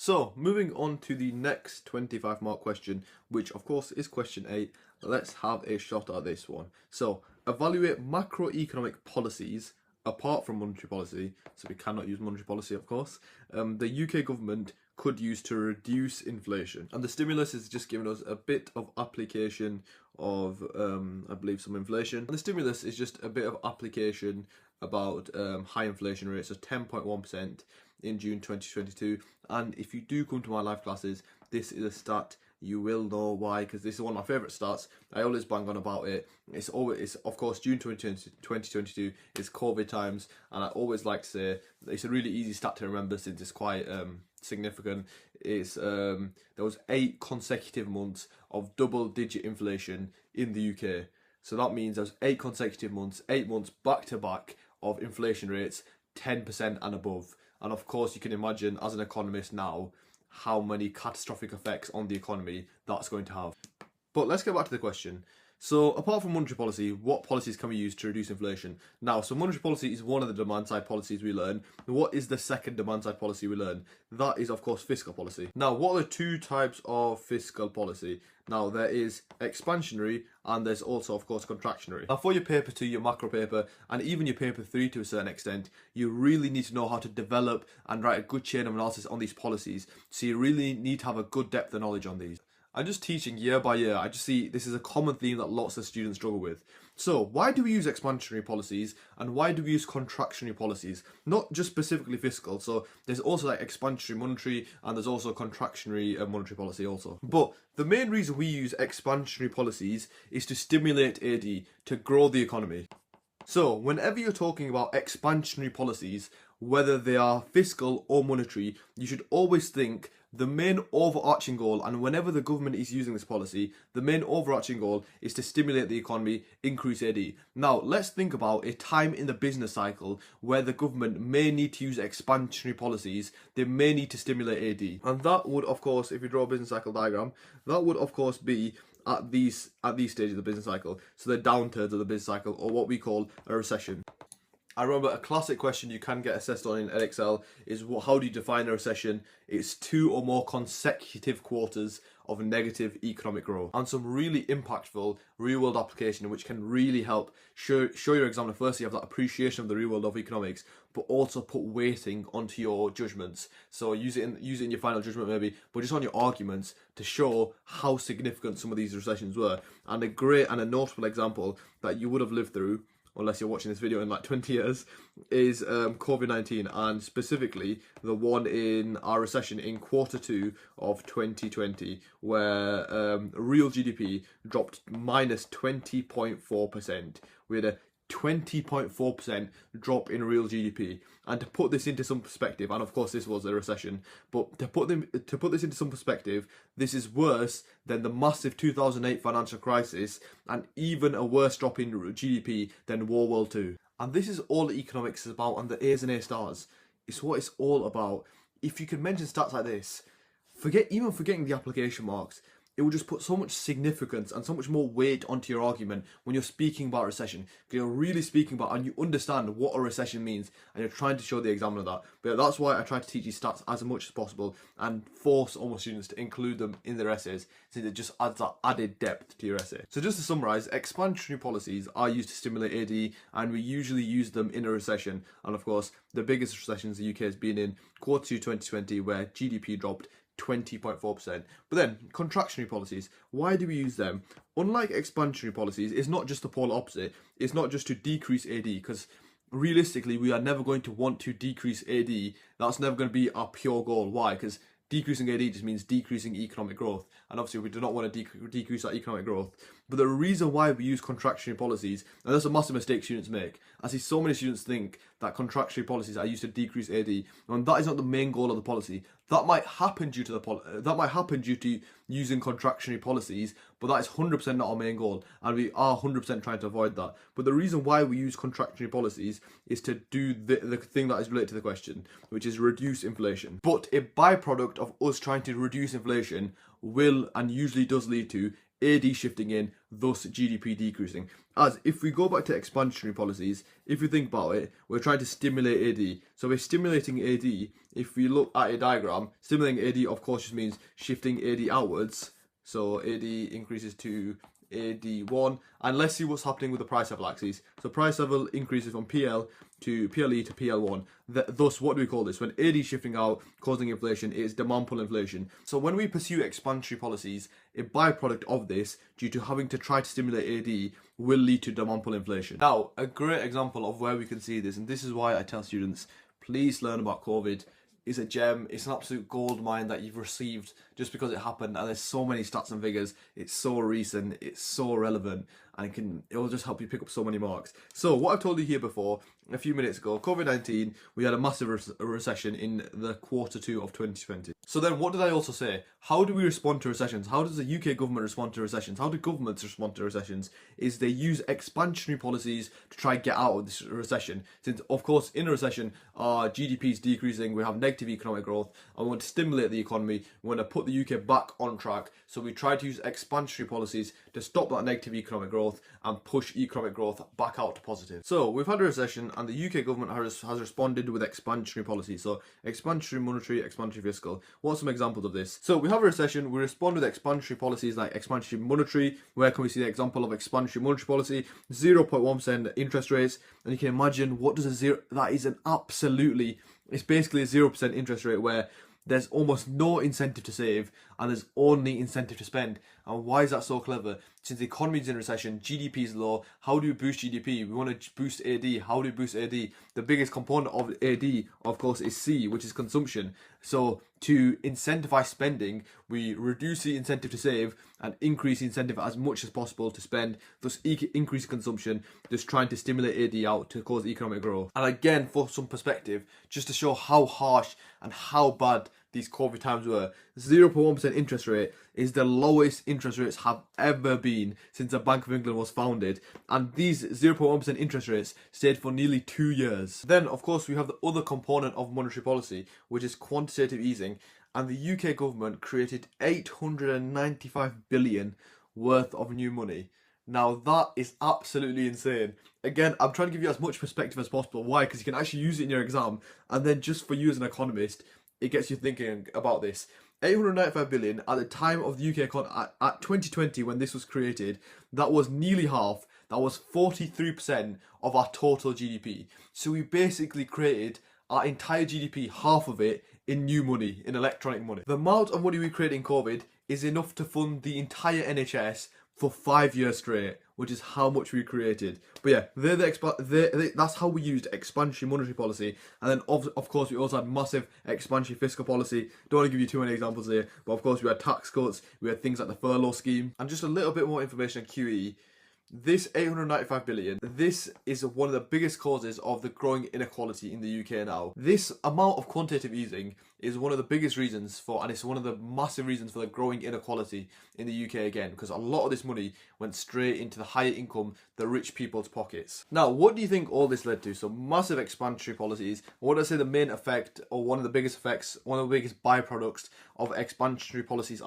So, moving on to the next 25 mark question, which of course is question 8. Let's have a shot at this one. So, evaluate macroeconomic policies apart from monetary policy, so we cannot use monetary policy of course, the UK government could use to reduce inflation. And the stimulus is just giving us a bit of application of, I believe, some inflation. And the stimulus is just a bit of application about high inflation rates of 10.1% in June 2022. And if you do come to my live classes, this is a stat you will know why, because this is one of my favourite stats. I always bang on about it. It's of course June 2022 is COVID times, and I always like to say it's a really easy stat to remember since it's quite significant. It's there was 8 consecutive months of double-digit inflation in the UK. So that means there's 8 consecutive months, 8 months back to back of inflation rates 10% and above. And of course you can imagine as an economist now how many catastrophic effects on the economy that's going to have. But let's get back to the question. So apart from monetary policy, what policies can we use to reduce inflation? Now, so monetary policy is one of the demand side policies we learn. What is the second demand side policy we learn? That is of course fiscal policy. Now, what are the 2 types of fiscal policy? Now, there is expansionary and there's also of course contractionary. Now, for your paper 2, your macro paper, and even your paper 3 to a certain extent, you really need to know how to develop and write a good chain of analysis on these policies. So you really need to have a good depth of knowledge on these. I'm just teaching year by year. I just see this is a common theme that lots of students struggle with. So why do we use expansionary policies and why do we use contractionary policies? Not just specifically fiscal. So there's also like expansionary monetary and there's also contractionary monetary policy also. But the main reason we use expansionary policies is to stimulate AD, to grow the economy. So whenever you're talking about expansionary policies, whether they are fiscal or monetary, you should always think the main overarching goal, and whenever the government is using this policy, the main overarching goal is to stimulate the economy, increase AD. Now, let's think about a time in the business cycle where the government may need to use expansionary policies. They may need to stimulate AD. And that would, of course, if you draw a business cycle diagram, that would, of course, be at these stages of the business cycle. So the downturns of the business cycle, or what we call a recession. I remember a classic question you can get assessed on in Edexcel is how do you define a recession? It's 2 or more consecutive quarters of negative economic growth. And some really impactful real world application which can really help show your examiner firstly have that appreciation of the real world of economics, but also put weighting onto your judgments. So use it in your final judgment maybe, but just on your arguments to show how significant some of these recessions were. And a great and a notable example that you would have lived through, unless you're watching this video in like 20 years, is COVID-19, and specifically the one in our recession in Q2 of 2020, where real GDP dropped minus 20.4%. We had a 20.4% drop in real GDP. And to put this into some perspective, and of course this was a recession, but to put this into some perspective, this is worse than the massive 2008 financial crisis and even a worse drop in GDP than World War II. And this is all economics is about, and the A's and A stars. It's what it's all about. If you can mention stats like this, even forgetting the application marks, it will just put so much significance and so much more weight onto your argument when you're speaking about recession. Because you're really speaking about and you understand what a recession means and you're trying to show the examiner that. But that's why I try to teach you stats as much as possible and force all my students to include them in their essays, since it just adds that added depth to your essay. So just to summarise, expansionary policies are used to stimulate AD and we usually use them in a recession. And of course, the biggest recessions the UK has been in Q2 2020, where GDP dropped 20.4%. But then contractionary policies, why do we use them? Unlike expansionary policies, it's not just the polar opposite. It's not just to decrease AD, because realistically we are never going to want to decrease AD. That's never going to be our pure goal. Why? Because decreasing AD just means decreasing economic growth, and obviously we do not want to decrease that economic growth. But the reason why we use contractionary policies, and that's a massive mistake students make. I see so many students think that contractionary policies are used to decrease AD, and that is not the main goal of the policy. That might happen due to using contractionary policies, but that is 100% not our main goal, and we are 100% trying to avoid that. But the reason why we use contractionary policies is to do the thing that is related to the question, which is reduce inflation. But a byproduct of us trying to reduce inflation will and usually does lead to AD shifting in, thus GDP decreasing. As if we go back to expansionary policies, if you think about it, we're trying to stimulate AD. So we're stimulating AD. If we look at a diagram, stimulating AD of course just means shifting AD outwards. So AD increases to AD1, and let's see what's happening with the price level axis. So price level increases from PL to PLE to PL1. Thus, what do we call this? When AD is shifting out, causing inflation, it is demand pull inflation. So when we pursue expansionary policies, a byproduct of this, due to having to try to stimulate AD, will lead to demand pull inflation. Now, a great example of where we can see this, and this is why I tell students, please learn about COVID. It's a gem, it's an absolute gold mine that you've received just because it happened, and there's so many stats and figures, it's so recent, it's so relevant, and it will just help you pick up so many marks. So what I've told you here before, a few minutes ago, COVID-19, we had a massive recession in the Q2 of 2020. So then what did I also say? How do we respond to recessions? How does the UK government respond to recessions? How do governments respond to recessions? Is they use expansionary policies to try and get out of this recession. Since, of course, in a recession, our GDP is decreasing, we have negative economic growth, and we want to stimulate the economy, we want to put the UK back on track. So we try to use expansionary policies to stop that negative economic growth and push economic growth back out to positive. So we've had a recession, and the UK government has responded with expansionary policies. So expansionary monetary, expansionary fiscal. What are some examples of this? So we have a recession, we respond with expansionary policies like expansionary monetary. Where can we see the example of expansionary monetary policy? 0.1% interest rates. And you can imagine, what does a zero, that is it's basically a 0% interest rate where there's almost no incentive to save and there's only incentive to spend. And why is that so clever? Since the economy is in recession, GDP is low, how do we boost GDP? We want to boost AD. How do we boost AD? The biggest component of AD, of course, is C, which is consumption. So to incentivize spending, we reduce the incentive to save and increase the incentive as much as possible to spend, thus increase consumption, just trying to stimulate AD out to cause economic growth. And again, for some perspective, just to show how harsh and how bad these COVID times were, 0.1% interest rate is the lowest interest rates have ever been since the Bank of England was founded, and these 0.1% interest rates stayed for nearly 2 years. Then, of course, we have the other component of monetary policy, which is quantitative easing, and the UK government created 895 billion worth of new money. Now that is absolutely insane. Again, I'm trying to give you as much perspective as possible. Why? Because you can actually use it in your exam, and then just for you as an economist, it gets you thinking about this. 895 billion at the time of the UK economy, at 2020 when this was created, that was nearly half, that was 43% of our total GDP. So we basically created our entire GDP, half of it, in new money, in electronic money. The amount of money we created in COVID is enough to fund the entire NHS for 5 years straight, which is how much we created. But yeah, that's how we used expansionary monetary policy. And then of course we also had massive expansionary fiscal policy. Don't want to give you too many examples here, but of course we had tax cuts, we had things like the furlough scheme. And just a little bit more information on QE. This 895 billion, this is one of the biggest causes of the growing inequality in the UK now. This amount of quantitative easing is one of the biggest reasons for, and it's one of the massive reasons for the growing inequality in the UK again, because a lot of this money went straight into the higher income, the rich people's pockets. Now, what do you think all this led to? So massive expansionary policies. What do I say the main effect, or one of the biggest effects, one of the biggest byproducts of expansionary policies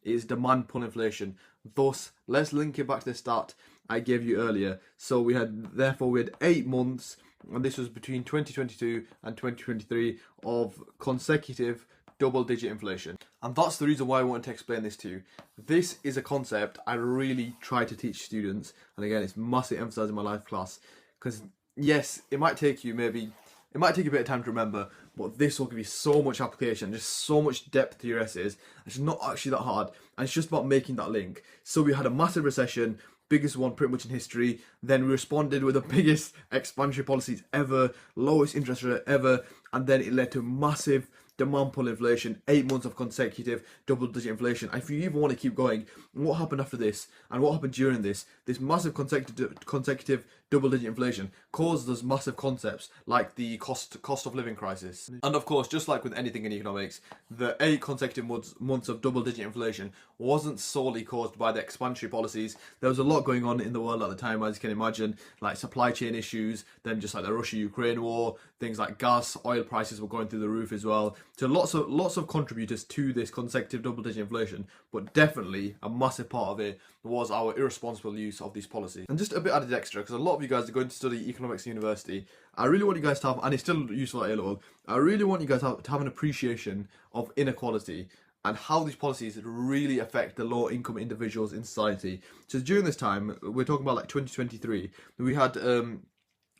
is demand pull inflation. Thus, let's link it back to the stat I gave you earlier. So we had 8 months, and this was between 2022 and 2023, of consecutive double-digit inflation. And that's the reason why I wanted to explain this to you. This is a concept I really try to teach students, and again, it's massively emphasised in my life class, because yes, it might take a bit of time to remember, but this will give you so much application, just so much depth to your essays. It's not actually that hard, and it's just about making that link. So we had a massive recession, biggest one pretty much in history. Then we responded with the biggest expansionary policies ever, lowest interest rate ever, and then it led to massive demand pull inflation, 8 months of consecutive double-digit inflation. And if you even want to keep going, what happened after this and what happened during this massive consecutive double-digit inflation caused those massive concepts like the cost of living crisis. And of course, just like with anything in economics, the 8 consecutive months of double-digit inflation wasn't solely caused by the expansionary policies. There was a lot going on in the world at the time, as you can imagine, like supply chain issues, then just like the Russia-Ukraine war, things like gas, oil prices were going through the roof as well. So lots of contributors to this consecutive double-digit inflation, but definitely a massive part of it was our irresponsible use of these policies. And just a bit added extra, because a lot of you guys are going to study economics at university, I really want you guys to have, and it's still useful at A-level, I really want you guys to have an appreciation of inequality and how these policies really affect the low income individuals in society. So during this time, we're talking about like 2023, we had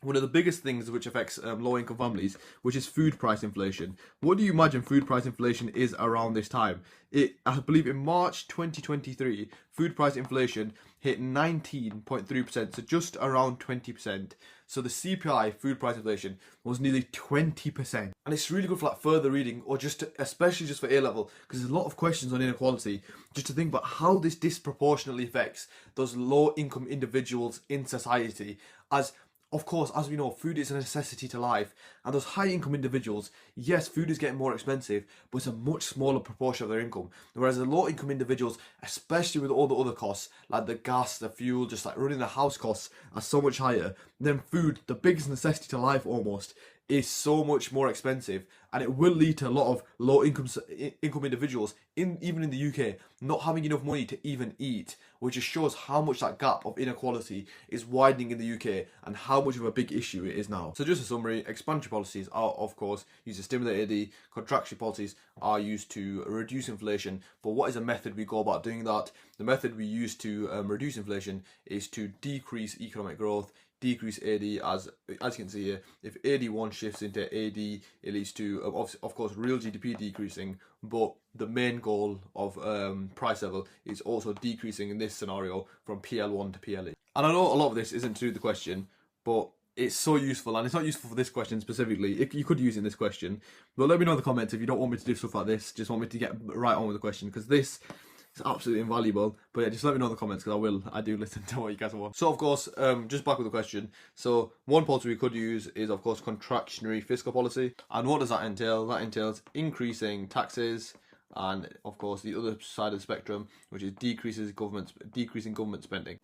one of the biggest things which affects low-income families, which is food price inflation. What do you imagine food price inflation is around this time? I believe in March 2023, food price inflation hit 19.3%, so just around 20%. So the CPI, food price inflation, was nearly 20%. And it's really good for like further reading, or especially just for A-level, because there's a lot of questions on inequality, just to think about how this disproportionately affects those low-income individuals in society. Of course, as we know, food is a necessity to life, and those high-income individuals, yes, food is getting more expensive, but it's a much smaller proportion of their income. Whereas the low-income individuals, especially with all the other costs, like the gas, the fuel, just like running the house costs are so much higher, then food, the biggest necessity to life almost, is so much more expensive, and it will lead to a lot of low-income individuals, even in the UK, not having enough money to even eat, which just shows how much that gap of inequality is widening in the UK and how much of a big issue it is now. So just a summary, expansionary policies are of course used to stimulate AD, contractionary policies are used to reduce inflation, but what is a method we go about doing that? The method we use to reduce inflation is to decrease economic growth, decrease AD, as you can see here. If AD1 shifts into AD, it leads to, of course, real GDP decreasing, but the main goal of price level is also decreasing in this scenario from PL1 to PLE. And I know a lot of this isn't to do with the question, but it's so useful, and it's not useful for this question specifically. You could use it in this question, but let me know in the comments if you don't want me to do stuff like this, just want me to get right on with the question, because this it's absolutely invaluable. But yeah, just let me know in the comments, because I do listen to what you guys want. So of course, just back with the question. So one policy we could use is of course contractionary fiscal policy. And what does that entail? That entails increasing taxes, and of course the other side of the spectrum, which is decreasing government spending.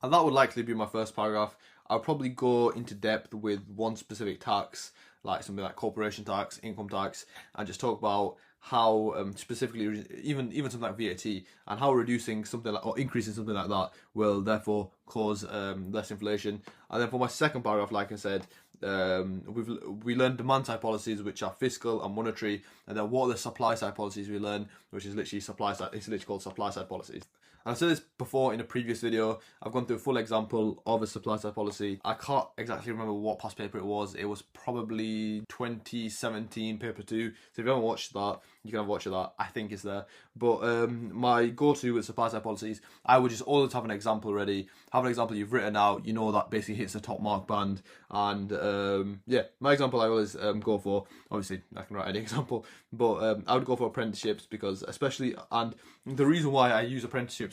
And that would likely be my first paragraph. I'll probably go into depth with one specific tax, like something like corporation tax, income tax, and just talk about how specifically even something like VAT, and how reducing something like, or increasing something like that will therefore cause less inflation. And then for my second paragraph, like I said, we learned demand side policies, which are fiscal and monetary, and then what are the supply side policies we learn, which is literally supply side. It's literally called supply side policies. And I've said this before in a previous video. I've gone through a full example of a supply side policy. I can't exactly remember what past paper it was. It was probably 2017 paper 2. So if you haven't watched that, you can have a watch of that. I think it's there. But my go-to with supply side policies, I would just always have an example ready. Have an example you've written out, you know, that basically hits the top mark band. And yeah, my example I always go for, obviously I can write any example, but I would go for apprenticeships, because especially, and the reason why I use apprenticeships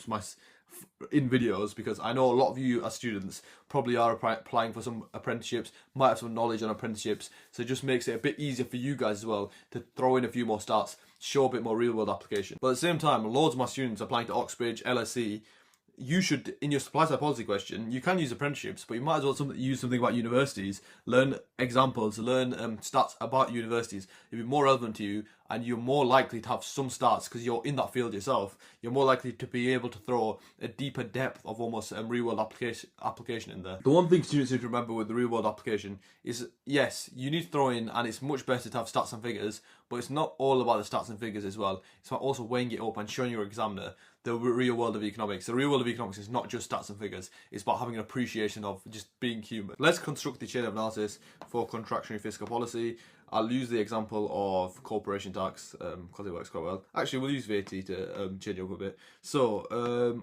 in videos, because I know a lot of you as students probably are applying for some apprenticeships, might have some knowledge on apprenticeships, so it just makes it a bit easier for you guys as well to throw in a few more stats, show a bit more real world application. But at the same time, loads of my students applying to Oxbridge, LSE, you should, in your supply side policy question, you can use apprenticeships, but you might as well use something about universities, learn examples, learn stats about universities. It'll be more relevant to you, and you're more likely to have some stats because you're in that field yourself. You're more likely to be able to throw a deeper depth of almost real world application in there. The one thing students need to remember with the real world application is, yes, you need to throw in, and it's much better to have stats and figures, but it's not all about the stats and figures as well. It's about also weighing it up and showing your examiner the real world of economics. The real world of economics is not just stats and figures, it's about having an appreciation of just being human. Let's construct the chain of analysis for contractionary fiscal policy. I'll use the example of corporation tax because it works quite well. Actually, we'll use VAT to change it up a bit. So,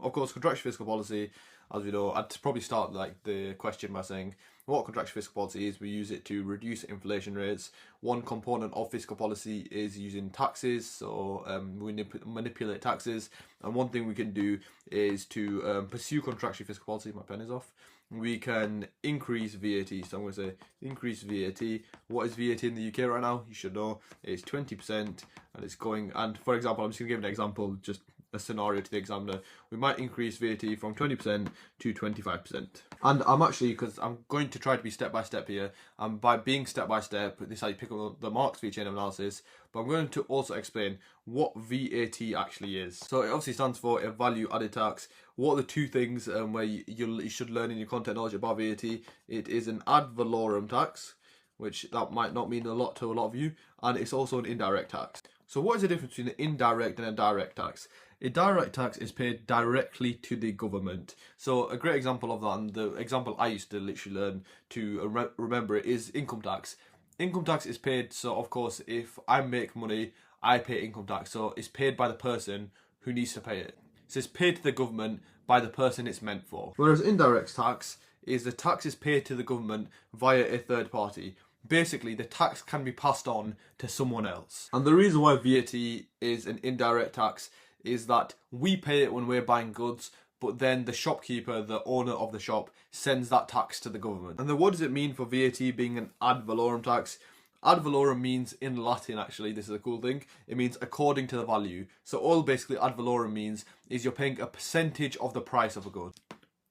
of course, contractionary fiscal policy, as we know, I'd probably start like the question by saying what contractionary fiscal policy is. We use it to reduce inflation rates. One component of fiscal policy is using taxes, so we manipulate taxes. And one thing we can do is to pursue contractionary fiscal policy. My pen is off. we can increase VAT. So I'm going to say increase VAT. What is VAT in the UK right now? You should know it's 20%, and it's going. And for example, I'm just going to give an example, just a scenario to the examiner. We might increase VAT from 20% to 25%. And I'm actually, because I'm going to try to be step by step here, and by being step by step, this is how you pick up the marks for your chain of analysis. But I'm going to also explain what VAT actually is. So it obviously stands for a value added tax. What are the two things where you should learn in your content knowledge about VAT? It is an ad valorem tax, which that might not mean a lot to a lot of you, and it's also an indirect tax. So what is the difference between an indirect and a direct tax? A direct tax is paid directly to the government. So a great example of that, and the example I used to literally learn to remember it, is income tax. Income tax is paid, so of course if I make money, I pay income tax. So it's paid by the person who needs to pay it. So it's paid to the government by the person it's meant for. Whereas indirect tax is the tax is paid to the government via a third party. Basically, the tax can be passed on to someone else. And the reason why VAT is an indirect tax is that we pay it when we're buying goods, but then the shopkeeper, the owner of the shop, sends that tax to the government. And then what does it mean for VAT being an ad valorem tax? Ad valorem means, in Latin actually, this is a cool thing, it means according to the value. So all basically ad valorem means is you're paying a percentage of the price of a good.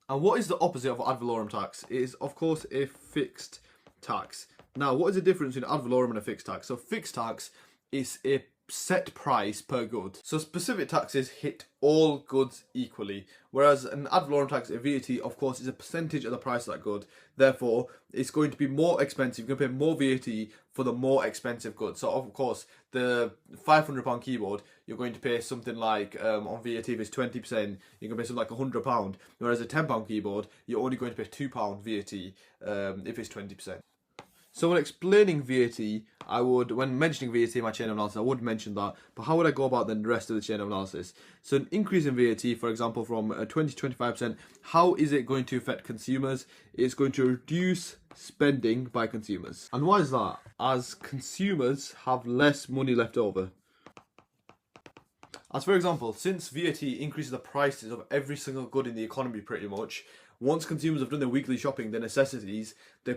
And what is the opposite of ad valorem tax? It is, of course, a fixed tax. Now, what is the difference between ad valorem and a fixed tax? So fixed tax is a set price per good. So specific taxes hit all goods equally, whereas an ad valorem tax, a VAT, of course, is a percentage of the price of that good. Therefore, it's going to be more expensive. You're going to pay more VAT for the more expensive goods. So of course, the £500 keyboard, you're going to pay something like, on VAT if it's 20%, you're going to pay something like £100. Whereas a £10 keyboard, you're only going to pay £2 VAT if it's 20%. So when explaining VAT, when mentioning VAT in my chain of analysis, I would mention that, but how would I go about the rest of the chain of analysis? So an increase in VAT, for example, from 20 to 25%, how is it going to affect consumers? It's going to reduce spending by consumers. And why is that? As consumers have less money left over. As for example, since VAT increases the prices of every single good in the economy pretty much, once consumers have done their weekly shopping, their necessities, they're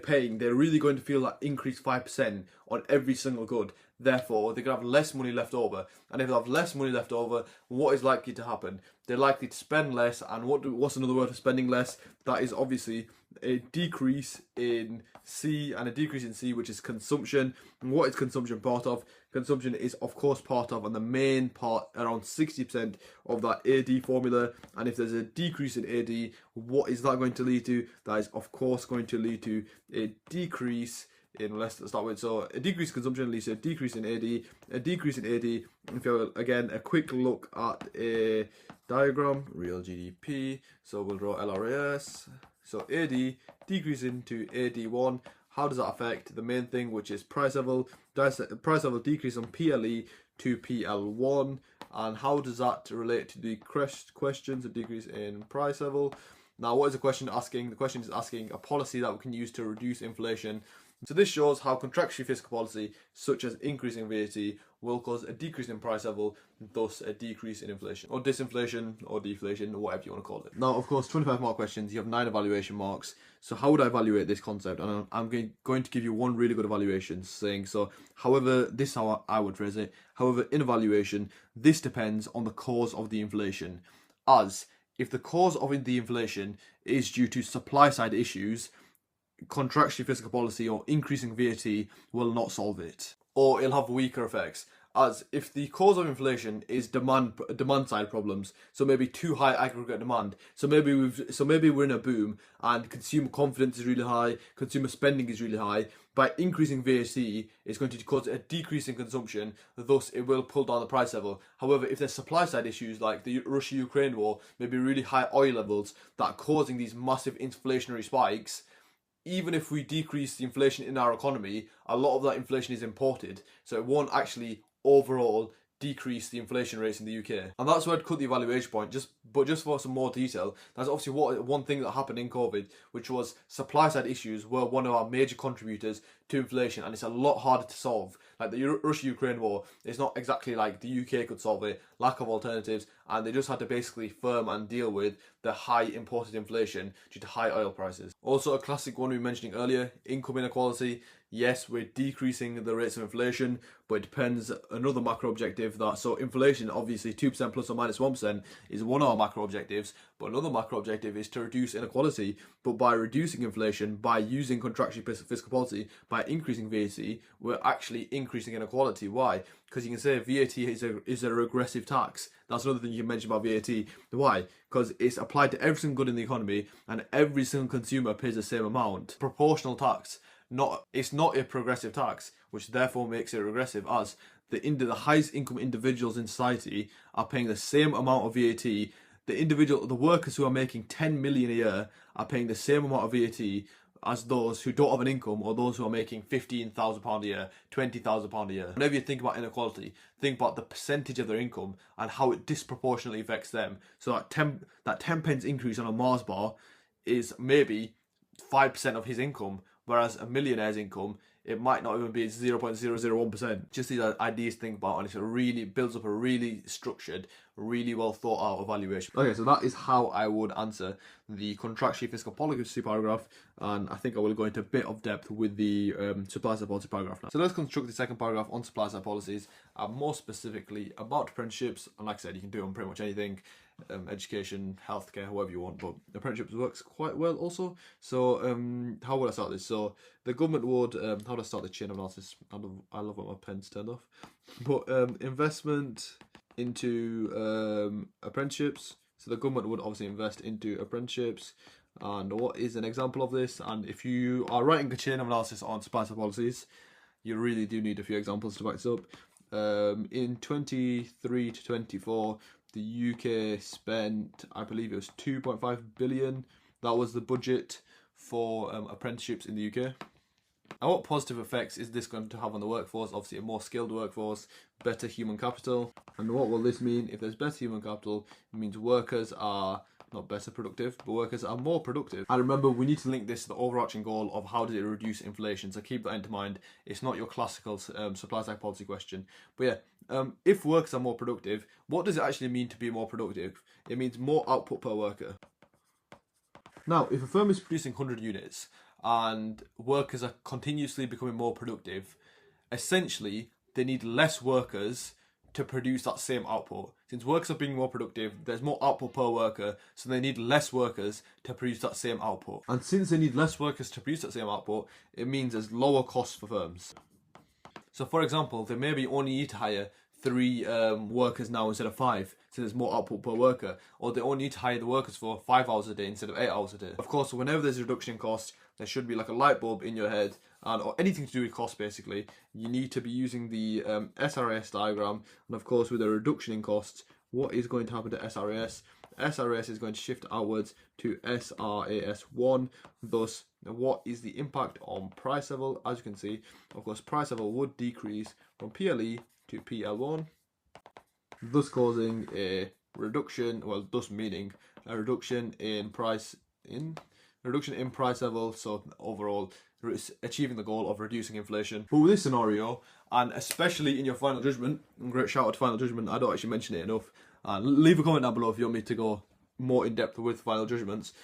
really going to feel that increased 5% on every single good. Therefore, they're going to have less money left over. And if they have less money left over, what is likely to happen? They're likely to spend less. And what's another word for spending less? That is obviously a decrease in C, and a decrease in C, which is consumption. And what is consumption part of? Consumption is, of course, part of, and the main part, around 60% of that AD formula. And if there's a decrease in AD, what is that going to lead to? That is, of course, going to lead to a decrease in, let's start with, so a decrease in consumption leads to a decrease in AD. A decrease in AD, if you have, again, a quick look at a diagram, real GDP, so we'll draw LRAS. So AD decreasing to AD1. How does that affect the main thing, which is price level? Does price level decrease from PLE to PL1? And how does that relate to the questions, a decrease in price level? Now, what is the question asking? The question is asking a policy that we can use to reduce inflation. So this shows how contractionary fiscal policy, such as increasing VAT, will cause a decrease in price level, thus a decrease in inflation, or disinflation, or deflation, or whatever you want to call it. Now, of course, 25 mark questions, you have 9 evaluation marks. So how would I evaluate this concept? And I'm going to give you one really good evaluation, saying, so, however, this is how I would phrase it. However, in evaluation, this depends on the cause of the inflation. As, if the cause of the inflation is due to supply side issues, contractionary fiscal policy or increasing VAT will not solve it, or it'll have weaker effects. As if the cause of inflation is demand side problems, so maybe too high aggregate demand, so maybe we're in a boom and consumer confidence is really high, consumer spending is really high. By increasing VAT, it's going to cause a decrease in consumption, thus it will pull down the price level. However, if there's supply side issues like the Russia-Ukraine war, maybe really high oil levels that are causing these massive inflationary spikes, even if we decrease the inflation in our economy, a lot of that inflation is imported, so it won't actually overall decrease the inflation rates in the UK. And that's where I'd cut the evaluation point, but just for some more detail, that's obviously one thing that happened in COVID, which was supply side issues were one of our major contributors to inflation, and it's a lot harder to solve like the Russia-Ukraine war. It's not exactly like the UK could solve it, lack of alternatives, and they just had to basically firm and deal with the high imported inflation due to high oil prices. Also, a classic one we were mentioning earlier, income inequality. Yes, we're decreasing the rates of inflation, but it depends. Another macro objective that, so inflation, obviously 2% plus or minus 1% is one of our macro objectives, but another macro objective is to reduce inequality. But by reducing inflation, by using contractionary fiscal policy, by increasing VAT, we're actually increasing inequality. Why? Because you can say VAT is a regressive tax. That's another thing you can mention about VAT. Why? Because it's applied to every single good in the economy, and every single consumer pays the same amount. Proportional tax. It's not a progressive tax, which therefore makes it regressive, as the highest income individuals in society are paying the same amount of VAT. The workers who are making 10 million a year are paying the same amount of VAT as those who don't have an income, or those who are making £15,000 a year, £20,000 a year. Whenever you think about inequality, think about the percentage of their income and how it disproportionately affects them. So that 10 pence increase on a Mars bar is maybe 5% of his income, whereas a millionaire's income, it might not even be 0.001%. Just these ideas to think about, and it really builds up a really structured, really well thought out evaluation. Okay, so that is how I would answer the contractionary fiscal policy paragraph, and I think I will go into a bit of depth with the supply side policy paragraph now. So let's construct the second paragraph on supply side policies, and more specifically about apprenticeships. And like I said, you can do it on pretty much anything. Education, healthcare, however you want, but apprenticeships works quite well also. So how would I start this? So the government would, how do I start the chain of analysis? I love when my pen's turned off. But investment into apprenticeships. So the government would obviously invest into apprenticeships. And what is an example of this? And if you are writing a chain of analysis on supply side policies, you really do need a few examples to back this up. In 23 to 24, the UK spent, I believe it was 2.5 billion. That was the budget for apprenticeships in the UK. And what positive effects is this going to have on the workforce? Obviously a more skilled workforce, better human capital. And what will this mean? If there's better human capital, it means workers are not better productive, but workers are more productive. And remember, we need to link this to the overarching goal of how does it reduce inflation. So keep that into mind. It's not your classical supply side policy question. But yeah, if workers are more productive, what does it actually mean to be more productive? It means more output per worker. Now, if a firm is producing 100 units and workers are continuously becoming more productive, essentially they need less workers to produce that same output. Since workers are being more productive, there's more output per worker, so they need less workers to produce that same output. And since they need less workers to produce that same output, it means there's lower costs for firms. So for example, they maybe only need to hire 3 workers now instead of 5, so there's more output per worker. Or they only need to hire the workers for 5 hours a day instead of 8 hours a day. Of course, whenever there's a reduction in cost, there should be like a light bulb in your head, or anything to do with cost basically. You need to be using the SRAS diagram, and of course with a reduction in costs, what is going to happen to SRAS? SRAS is going to shift outwards to SRAS1. Thus, what is the impact on price level? As you can see, of course, price level would decrease from PLE to PL1, thus causing a reduction, well, thus meaning a reduction in price level, so overall achieving the goal of reducing inflation. But with this scenario, and especially in your final judgment, great shout out to final judgment, I don't actually mention it enough, and leave a comment down below if you want me to go more in depth with final judgments.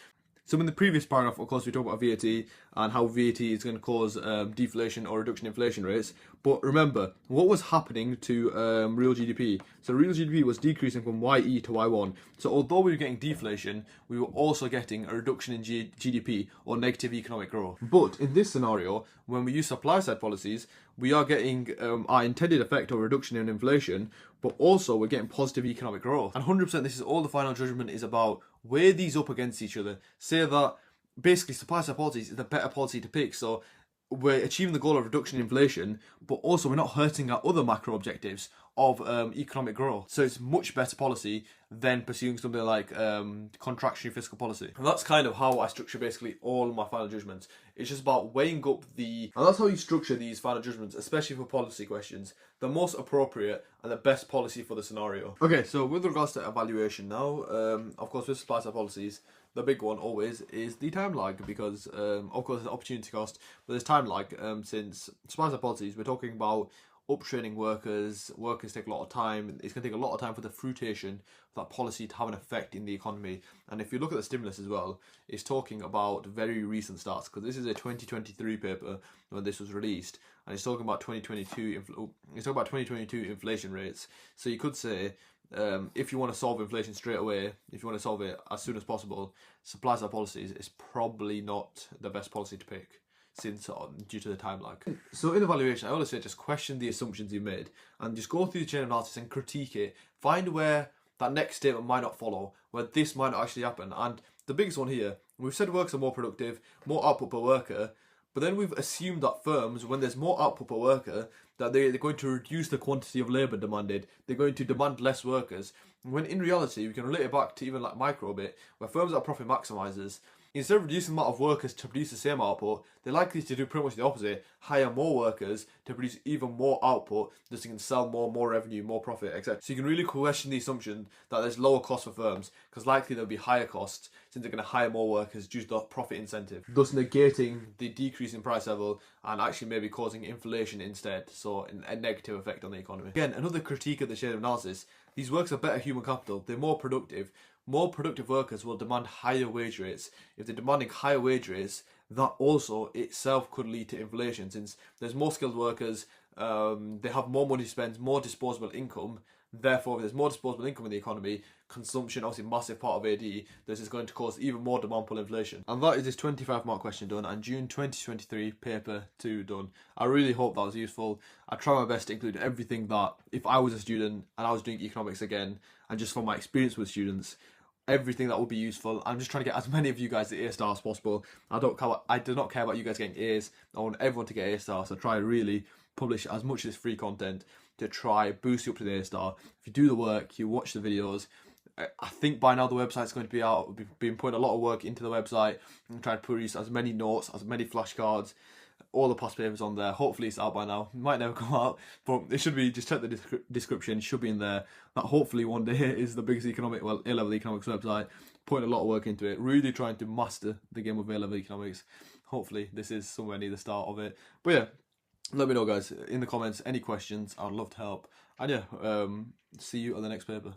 So in the previous paragraph, of course, we talked about VAT and how VAT is going to cause deflation or reduction in inflation rates. But remember, what was happening to real GDP? So real GDP was decreasing from YE to Y1. So although we were getting deflation, we were also getting a reduction in GDP or negative economic growth. But in this scenario, when we use supply side policies, we are getting our intended effect of reduction in inflation, but also we're getting positive economic growth. And 100% this is all the final judgment is about. Weigh these up against each other. Say that basically supply side policies is the better policy to pick. So we're achieving the goal of reduction in inflation, but also we're not hurting our other macro objectives of economic growth. So it's much better policy than pursuing something like contractionary fiscal policy. And that's kind of how I structure basically all my final judgments. It's just about weighing up and that's how you structure these final judgments, especially for policy questions, the most appropriate and the best policy for the scenario. Okay, so with regards to evaluation now, of course with supply side policies, the big one always is the time lag, because of course there's opportunity cost, but there's time lag since supply side policies, we're talking about uptraining workers. Workers take a lot of time. It's going to take a lot of time for the fruition of that policy to have an effect in the economy. And if you look at the stimulus as well, it's talking about very recent stats, because this is a 2023 paper when this was released, and it's talking about 2022. It's talking about 2022 inflation rates. So you could say, if you want to solve inflation straight away, if you want to solve it as soon as possible, supply side policies is probably not the best policy to pick, since due to the time lag. So in evaluation, I always say just question the assumptions you made and just go through the chain of analysis and critique it. Find where that next statement might not follow, where this might not actually happen. And the biggest one here, we've said workers are more productive, more output per worker, but then we've assumed that firms, when there's more output per worker, that they're going to reduce the quantity of labour demanded. They're going to demand less workers. When in reality, we can relate it back to even like micro a bit, where firms are profit maximisers, instead of reducing the amount of workers to produce the same output, they're likely to do pretty much the opposite. Hire more workers to produce even more output, just so you can sell more revenue, more profit, etc. So you can really question the assumption that there's lower costs for firms, because likely there'll be higher costs since they're going to hire more workers due to the profit incentive, thus negating the decrease in price level and actually maybe causing inflation instead, so a negative effect on the economy. Again, another critique of the chain of analysis, these workers are better human capital, they're more productive. More productive workers will demand higher wage rates. If they're demanding higher wage rates, that also itself could lead to inflation, since there's more skilled workers, they have more money to spend, more disposable income. Therefore, if there's more disposable income in the economy, consumption, obviously a massive part of AD, this is going to cause even more demand pull inflation. And that is this 25 mark question done, and June 2023 paper 2 done. I really hope that was useful. I try my best to include everything that, if I was a student and I was doing economics again, and just from my experience with students, everything that would be useful. I'm just trying to get as many of you guys the A star as possible. I do not care about you guys getting A's. I want everyone to get A star, so try really publish as much of this free content to try boost you up to the A star. If you do the work, you watch the videos, I think by now the website's going to be out. We've been putting a lot of work into the website and trying to produce as many notes, as many flashcards, all the past papers on there. Hopefully it's out by now. It might never come out, but it should be. Just check the description, should be in there. That hopefully one day is the biggest A-level economics website. Putting a lot of work into it, really trying to master the game of A-level economics. Hopefully this is somewhere near the start of it. But yeah, let me know guys in the comments any questions. I'd love to help. And yeah, see you on the next paper.